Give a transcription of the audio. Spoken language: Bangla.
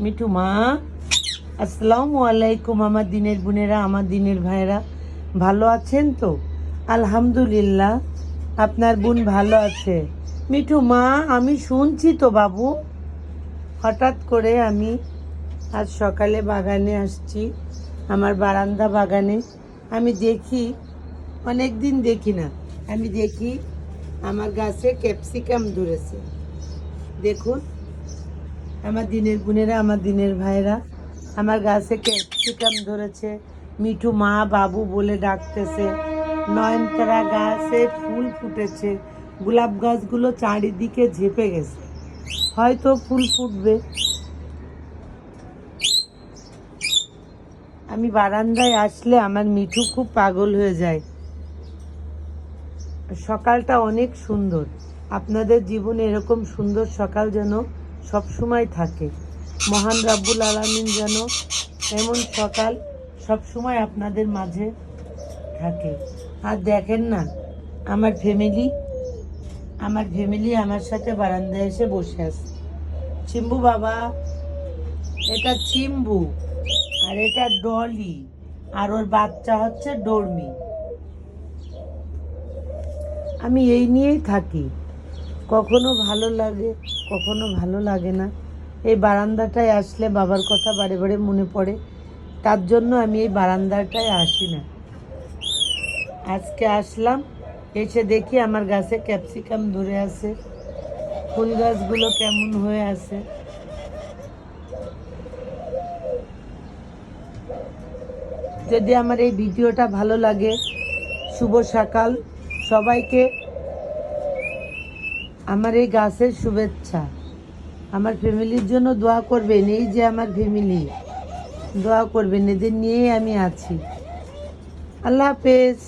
মিঠু মা, আসসালামু আলাইকুম। আমার দিনের বোনেরা, আমার দিনের ভাইরা, ভালো আছেন তো? আলহামদুলিল্লাহ, আপনার বোন ভালো আছে। মিঠু মা, আমি শুনছি তো বাবু। হঠাৎ করে আমি আজ সকালে বাগানে আসছি, আমার বারান্দা বাগানে। আমি দেখি, অনেক দিন দেখি না, আমি দেখি আমার গাছে ক্যাপসিকাম ধরেছে। দেখুন আমার দিনের বোনেরা, আমার দিনের ভাইরা, আমার গাছে ক্যাপসিকাম ধরেছে। মিঠু মা বাবু বলে ডাকতেছে। নয়নতারা গাছে ফুল ফুটেছে। গোলাপ গাছগুলো চারিদিকে ঝেপে গেছে, হয়তো ফুল ফুটবে। আমি বারান্দায় আসলে আমার মিঠু খুব পাগল হয়ে যায়। সকালটা অনেক সুন্দর। আপনাদের জীবনে এরকম সুন্দর সকাল যেন সব সময় থাকে। মহান রাব্বুল আলামিন যেন এমন সকাল সব সময় আপনাদের মাঝে থাকে। আর দেখেন না, আমার ফ্যামিলি আমার সাথে বারান্দায় এসে বসে আছে। চিম্বু বাবা, এটা চিম্বু, আর এটা ডলি, আর ওর বাচ্চা হচ্ছে ডর্মি। আমি এই নিয়েই থাকি, কখনো ভালো লাগে, কখনো ভালো লাগে না। এই বারান্দাটায় আসলে বাবার কথা বারে বারে মনে পড়ে, তার জন্য আমি এই বারান্দাটায় আসি না। আজকে আসলাম, এসে দেখি আমার গাছে ক্যাপসিকাম ধরে আছে, ফুল গাছগুলো কেমন হয়ে আছে। যদি আমার এই ভিডিওটা ভালো লাগে, শুভ সকাল সবাইকে। আমার এই গাছের শুভেচ্ছা। আমার ফ্যামিলির জন্য দোয়া করবেন। এই যে আমার ফ্যামিলি, দোয়া করবেন, এদের নিয়েই আমি আছি। আল্লাহ হাফেজ।